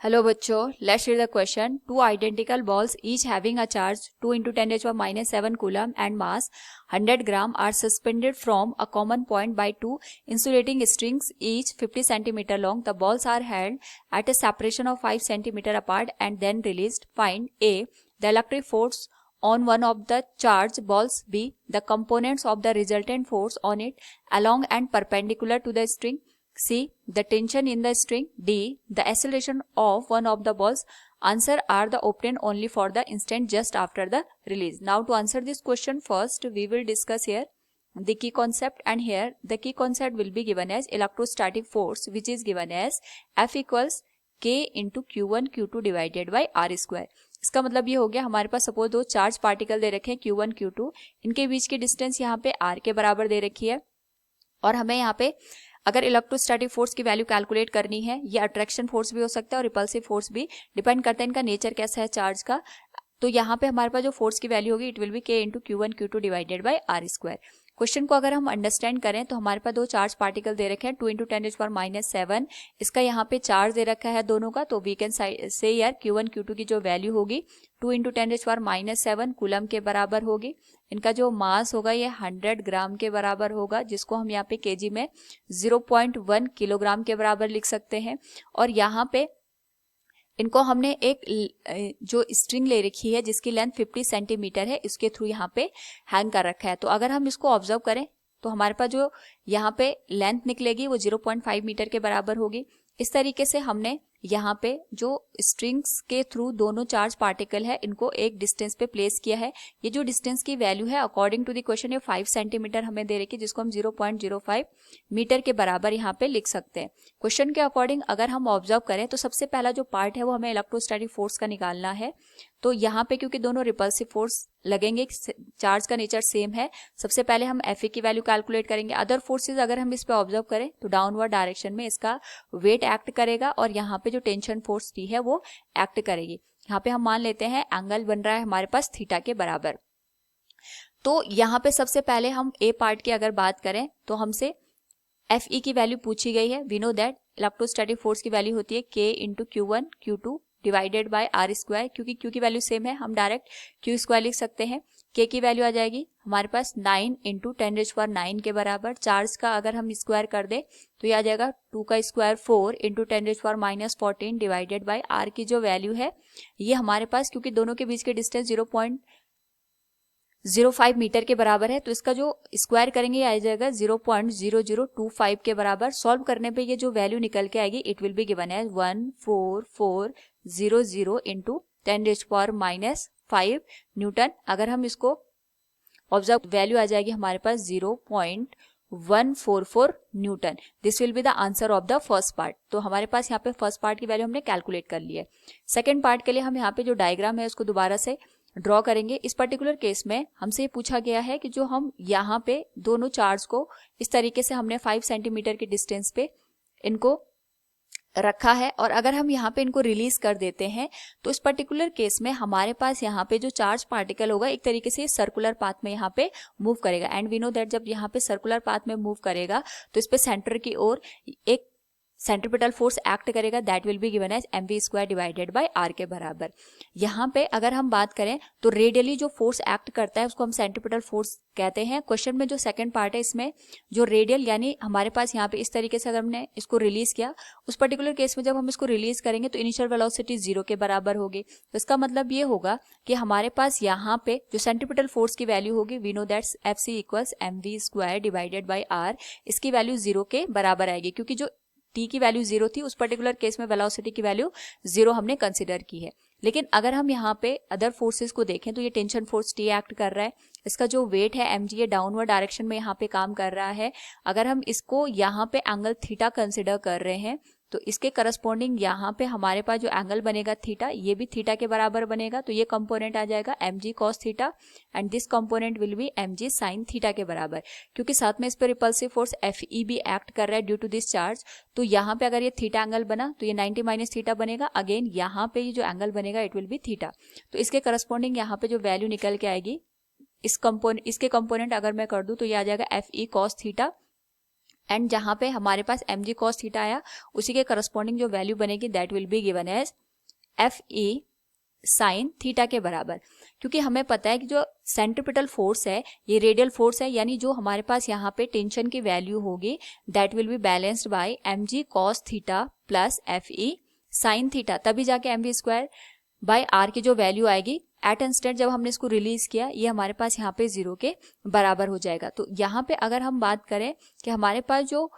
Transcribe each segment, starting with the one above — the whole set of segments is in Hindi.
हेलो बच्चों, let's read the question. Two identical balls each having a charge 2 into 10 to the minus 7 coulomb and mass 100 gram are suspended from a common point by two insulating strings each 50 centimeter long. The balls are held at a separation of 5 centimeter apart and then released. Find A, the electric force on one of the charged balls. B, the components of the resultant force on it along and perpendicular to the string. C, the tension in the string. D, the acceleration of one of the balls. Answer are the obtained only for the instant just after the release. Now to answer this question, first we will discuss here the key concept, and here the key concept will be given as electrostatic force, which is given as F equals K into Q1 Q2 divided by R square. इसका मतलब ये हो गया, हमारे पास सपोज दो चार्ज पार्टिकल दे रखे हैं Q1 Q2, इनके बीच की डिस्टेंस यहाँ पे R के बराबर दे रखी है, और हमें यहाँ पे अगर इलेक्ट्रोस्टैटिक फोर्स की वैल्यू कैलकुलेट करनी है, ये अट्रैक्शन फोर्स भी हो सकता है और रिपल्सिव फोर्स भी, डिपेंड करता है इनका नेचर कैसा है चार्ज का. तो यहाँ पे हमारे पास जो फोर्स की वैल्यू होगी it will B K into Q1 Q2 divided by R square. Question को अगर हम अंडरस्टैंड करें तो हमारे पास दो चार्ज पार्टिकल दे रखे हैं 2 इंटू 10⁻⁷. इसका यहाँ पे चार्ज दे रखा है दोनों का, तो वी कैन से यार Q1 Q2 की जो वैल्यू होगी 2 इंटू 10⁻⁷ कूलम के बराबर होगी. इनका जो मास होगा ये 100 ग्राम के बराबर होगा, जिसको हम यहाँ पे केजी में 0.1 किलोग्राम के बराबर लिख सकते हैं. और यहाँ पे इनको हमने एक जो स्ट्रिंग ले रखी है जिसकी लेंथ 50 सेंटीमीटर है, इसके थ्रू यहाँ पे हैंग कर रखा है. तो अगर हम इसको ऑब्जर्व करें तो हमारे पास जो यहाँ पे लेंथ निकलेगी वो 0.5 मीटर के बराबर होगी. इस तरीके से हमने यहाँ पे जो स्ट्रिंग्स के थ्रू दोनों चार्ज पार्टिकल है इनको एक डिस्टेंस पे प्लेस किया है. ये जो डिस्टेंस की वैल्यू है अकॉर्डिंग टू द क्वेश्चन ये 5 सेंटीमीटर हमें दे रखी है, जिसको हम 0.05 मीटर के बराबर यहाँ पे लिख सकते हैं. क्वेश्चन के अकॉर्डिंग अगर हम ऑब्जर्व करें तो सबसे पहला जो पार्ट है वो हमें इलेक्ट्रोस्टैटिक फोर्स का निकालना है. तो यहाँ पे क्योंकि दोनों रिपल्सिव फोर्स लगेंगे, चार्ज का नेचर सेम है, सबसे पहले हम Fa की वैल्यू कैलकुलेट करेंगे. अदर फोर्सेज अगर हम इस पे ऑब्जर्व करें तो डाउनवर्ड डायरेक्शन में इसका वेट एक्ट करेगा और यहाँ पे जो टेंशन फोर्स टी है वो एक्ट करेगी. यहाँ पे हम मान लेते हैं एंगल बन रहा है हमारे पास थीटा के बराबर. तो यहाँ पे सबसे पहले हम ए पार्ट की अगर बात करें तो हमसे Fe की वैल्यू पूछी गई है. We know that electrostatic force की वैल्यू होती है K into Q1 Q2 divided by R square. क्योंकि Q की वैल्यू सेम है हम डायरेक्ट Q स्क्वायर लिख सकते हैं. K की वैल्यू आ जाएगी हमारे पास 9 इंटू 10⁻⁹ के बराबर. चार्ज का अगर हम स्क्वायर कर दे तो ये आ जाएगा 2 का square 4 into 10⁻⁻14 divided by R की जो वैल्यू है ये हमारे पास, क्योंकि दोनों के बीच के डिस्टेंस 0.05 मीटर के बराबर है, तो इसका जो स्क्वायर करेंगे ये आ जाएगा 0.0025 के बराबर. सॉल्व करने पे ये जो वैल्यू निकल के आएगी it will be given as 14400 into 10⁻⁵ newton. अगर हम इसको ऑब्जर्व वैल्यू आ जाएगी हमारे पास 0.144 newton. This will be the answer of the first part. तो हमारे पास यहाँ पे फर्स्ट पार्ट की वैल्यू हमने कैलकुलेट कर ली है. सेकेंड पार्ट के लिए हम यहाँ पे जो डायग्राम है उसको दोबारा से ड्रॉ करेंगे. इस पर्टिकुलर केस में हमसे ये पूछा गया है कि जो हम यहाँ पे दोनों चार्ज को इस तरीके से हमने 5 सेंटीमीटर की डिस्टेंस पे इनको रखा है, और अगर हम यहाँ पे इनको रिलीज कर देते हैं तो इस पर्टिकुलर केस में हमारे पास यहाँ पे जो चार्ज पार्टिकल होगा एक तरीके से सर्कुलर पाथ में यहाँ पे मूव करेगा. एंड वी नो दैट जब यहाँ पे सर्कुलर पाथ में मूव करेगा तो इस पे सेंटर की ओर एक सेंट्रीपिटल फोर्स एक्ट करेगा. That will be given as mv square divided by r के बराबर. यहाँ पे अगर हम बात करें तो रेडियली जो फोर्स एक्ट करता है उसको हम सेंट्रीपिटल फोर्स कहते हैं. क्वेश्चन में जो सेकंड पार्ट है इसमें जो रेडियल यानी हमारे पास यहाँ पे इस तरीके से अगर हमने इसको रिलीज किया, उस पर्टिकुलर केस में जब हम इसको रिलीज करेंगे तो इनिशियल वेलोसिटी 0 के बराबर होगी. तो इसका मतलब ये होगा कि हमारे पास यहाँ पे जो सेंट्रीपिटल फोर्स की वैल्यू होगी we know that Fc equals mv square divided by r, इसकी वैल्यू 0 के बराबर आएगी. क्योंकि जो t की वैल्यू 0 थी उस पर्टिकुलर केस में वेलोसिटी की वैल्यू 0 हमने कंसीडर की है. लेकिन अगर हम यहाँ पे अदर फोर्सेस को देखें तो ये टेंशन फोर्स t एक्ट कर रहा है, इसका जो वेट है mg ये डाउनवर्ड डायरेक्शन में यहाँ पे काम कर रहा है. अगर हम इसको यहाँ पे एंगल थीटा कंसीडर कर रहे हैं तो इसके करस्पॉन्डिंग यहाँ पे हमारे पास जो एंगल बनेगा थीटा ये भी थीटा के बराबर बनेगा. तो ये कंपोनेंट आ जाएगा mg cos theta and this component will be mg sin theta के बराबर. क्योंकि साथ में इस पर रिपल्सिव फोर्स Fe भी एक्ट कर रहा है ड्यू टू दिस चार्ज. तो यहाँ पे अगर ये थीटा एंगल बना तो ये 90 माइनस थीटा बनेगा. अगेन यहाँ पे ये जो एंगल बनेगा इट विल बी थीटा. तो इसके करस्पॉन्डिंग यहाँ पे जो वैल्यू निकल के आएगी इसके कंपोनेंट अगर मैं कर दूं तो ये आ जाएगा Fe cos थीटा एंड जहाँ पे हमारे पास mg cos थीटा आया उसी के करस्पॉन्डिंग जो वैल्यू बनेगी that will be given as Fe sine theta के बराबर। क्योंकि हमें पता है कि जो सेंट्रीपिटल फोर्स है ये रेडियल फोर्स है, यानी जो हमारे पास यहाँ पे टेंशन की वैल्यू होगी that will be balanced bye mg cos theta plus Fe sine theta, तभी जाके mv स्क्वायर बाय r की जो वैल्यू आएगी एट इंस्टेंट जब हमने इसको रिलीज किया ये हमारे पास यहाँ पे 0 के बराबर हो जाएगा। तो यहाँ पे अगर हम बात करें कि हमारे पास जो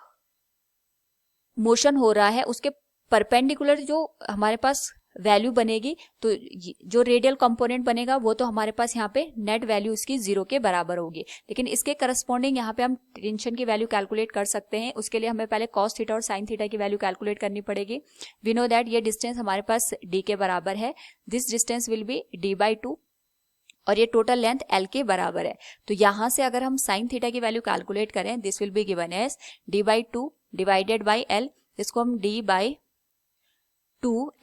मोशन हो रहा है उसके परपेंडिकुलर जो हमारे पास वैल्यू बनेगी तो जो रेडियल कंपोनेंट बनेगा वो तो हमारे पास यहाँ पे नेट वैल्यू इसकी 0 के बराबर होगी। लेकिन इसके करस्पॉन्डिंग यहाँ पे हम टेंशन की वैल्यू कैलकुलेट कर सकते हैं। उसके लिए हमें पहले cos थीटा और sin थीटा की वैल्यू कैलकुलेट करनी पड़ेगी। वी नो दैट ये डिस्टेंस हमारे पास d के बराबर है, this distance will be d/2 और ये टोटल लेंथ L के बराबर है। तो यहाँ से अगर हम sin थीटा की वैल्यू कैलकुलेट करें this will be given as d/2 divided by L, जिसको हम d/2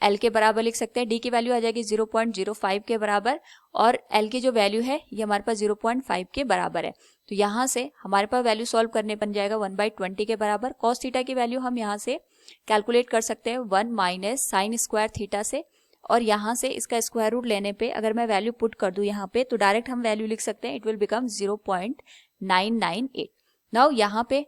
L के बराबर लिख सकते हैं। d की वैल्यू आ जाएगी 0.05 के बराबर और L की जो वैल्यू है ये हमारे पास 0.5 के बराबर है। तो यहाँ से हमारे पास वैल्यू सॉल्व करने बन जाएगा 1/20 के बराबर। cos थीटा की वैल्यू हम यहाँ से कैलकुलेट कर सकते हैं 1 माइनस साइन स्क्वायर थीटा से, और यहाँ से इसका स्क्वायर रूट लेने पे अगर मैं वैल्यू पुट कर दूं यहाँ पे तो डायरेक्ट हम वैल्यू लिख सकते हैं, इट विल बिकम 0.998। नाउ यहाँ पे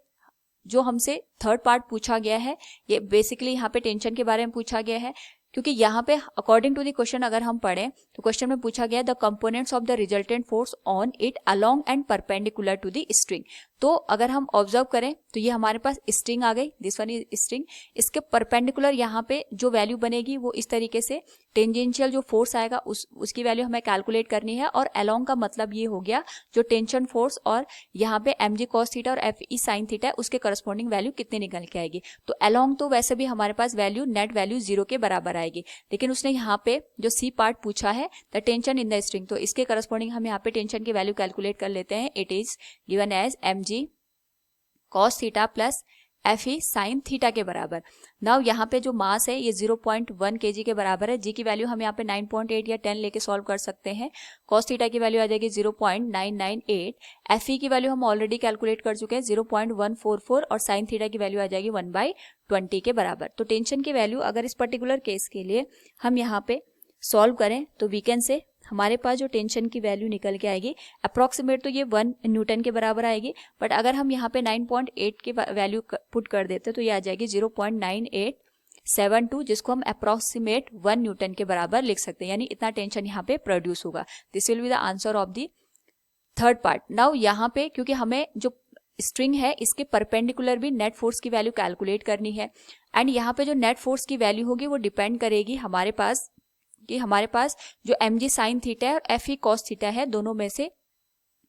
जो हमसे थर्ड पार्ट पूछा गया है ये बेसिकली यहाँ पे टेंशन के बारे में पूछा गया है। क्योंकि यहाँ पे अकॉर्डिंग टू द क्वेश्चन अगर हम पढ़ें तो क्वेश्चन में पूछा गया the components of the resultant force on it along and perpendicular to the string. तो अगर हम ऑब्जर्व करें तो ये हमारे पास स्ट्रिंग आ गई, दिस वन इज स्ट्रिंग, इसके परपेंडिकुलर यहाँ पे जो वैल्यू बनेगी वो इस तरीके से टेंजेंशियल जो फोर्स आएगा उसकी वैल्यू हमें कैलकुलेट करनी है। और अलोंग का मतलब ये हो गया जो टेंशन फोर्स और यहाँ पे mg cos थीटा और Fe sin थीटा है उसके करस्पॉन्डिंग वैल्यू कितनी निकल के आएगी। तो अलोंग तो वैसे भी हमारे पास वैल्यू नेट वैल्यू 0 के बराबर आएगी, लेकिन उसने यहाँ पे जो सी पार्ट पूछा है the tension in the string, तो इसके करस्पॉन्डिंग हम यहाँ पे टेंशन की वैल्यू कैलकुलेट कर लेते हैं। It is given as mg cos theta plus Fe sin theta के बराबर। नाउ यहाँ पे जो मास है ये 0.1 kg के बराबर है। जी की वैल्यू हम यहाँ पे 9.8 या 10 लेके सॉल्व कर सकते हैं। cos थीटा की वैल्यू आ जाएगी 0.998। Fe की वैल्यू हम ऑलरेडी कैलकुलेट कर चुके हैं 0.144 और sin थीटा की वैल्यू आ जाएगी 1/20 के बराबर। तो टेंशन की वैल्यू अगर इस पर्टिकुलर केस के लिए हम यहाँ पे सॉल्व करें तो वी कैन से हमारे पास जो टेंशन की वैल्यू निकल के आएगी अप्रोक्सीमेट तो ये 1 न्यूटन के बराबर आएगी, बट अगर हम यहाँ पे 9.8 की वैल्यू पुट कर देते तो ये आ जाएगी 0.9872, जिसको हम अप्रोक्सीमेट 1 न्यूटन के बराबर लिख सकते हैं, यानी इतना टेंशन यहाँ पे प्रोड्यूस होगा। This will be the answer of the third part. Now यहाँ पे क्योंकि हमें जो स्ट्रिंग है इसके परपेंडिकुलर भी नेट फोर्स की वैल्यू कैलकुलेट करनी है, एंड यहाँ पे जो नेट फोर्स की वैल्यू होगी वो डिपेंड करेगी हमारे पास कि हमारे पास जो mg sin थीटा है और Fe cos थीटा है दोनों में से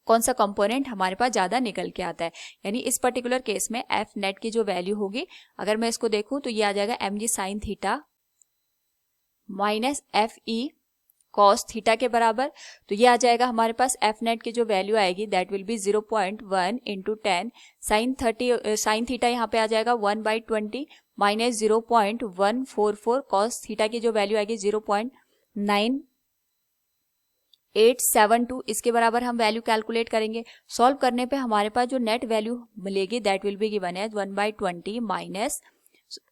कौन सा कंपोनेंट हमारे पास ज्यादा निकल के आता है। यानी इस पर्टिकुलर केस में F नेट की जो वैल्यू होगी अगर मैं इसको देखूं तो ये आ जाएगा mg sin theta minus Fe cos theta के बराबर। तो ये आ जाएगा हमारे पास F नेट की जो वैल्यू आएगी that will B 0.1 into 10 sine theta यहाँ पे आ जाएगा 1/20 माइनस 0.144 cos थीटा की जो वैल्यू आएगी 0.9872, इसके बराबर हम वैल्यू कैलकुलेट करेंगे। सॉल्व करने पे हमारे पास जो नेट वैल्यू मिलेगी that will be given as 1/20 minus,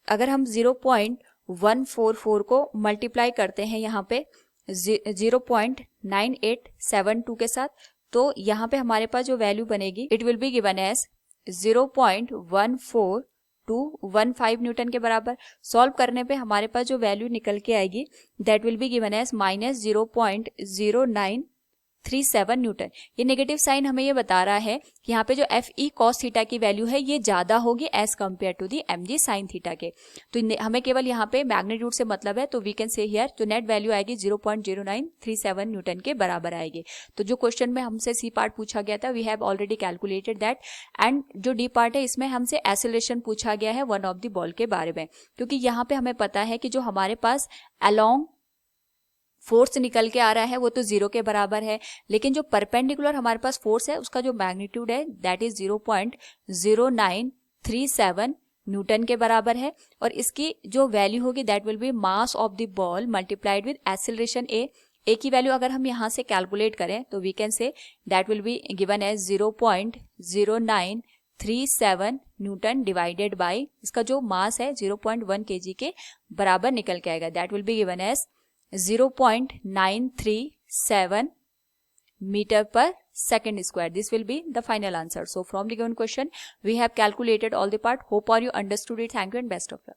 अगर हम 0.144 को मल्टीप्लाई करते हैं यहाँ पे 0.9872 के साथ तो यहाँ पे हमारे पास जो वैल्यू बनेगी it will be given as 0.1415 newton के बराबर। सॉल्व करने पे हमारे पास जो वैल्यू निकल के आएगी that will be given as minus 0.0937 newton. ये नेगेटिव साइन हमें ये बता रहा है कि यहाँ पे जो Fe cos थीटा की वैल्यू है ये ज्यादा होगी as compared to the mg sin theta के। तो हमें केवल यहाँ पे मैग्नीट्यूड से मतलब है, तो वी कैन से हियर जो नेट वैल्यू आएगी 0.0937 न्यूटन के बराबर आएगी। तो जो क्वेश्चन में हमसे सी पार्ट पूछा गया था we have already calculated that, and जो डी पार्ट है इसमें हमसे एक्सेलरेशन पूछा गया है वन ऑफ द बॉल के बारे में। क्योंकि यहाँ पे हमें पता है कि जो हमारे पास अलोंग फोर्स निकल के आ रहा है वो तो 0 के बराबर है, लेकिन जो परपेंडिकुलर हमारे पास फोर्स है उसका जो मैग्नीट्यूड है दैट इज 0.0937 न्यूटन के बराबर है, और इसकी जो वैल्यू होगी that will be mass of the ball multiplied with acceleration a की वैल्यू अगर हम यहाँ से कैलकुलेट करें तो we can say that will be given as 0.09 0.37 newton divided by इसका जो मास है 0.1 kg के बराबर निकल के आएगा. That will be given as 0.937 meter per second square. This will be the final answer. So from the given question we have calculated all the part. Hope all you understood it. Thank you and best of luck.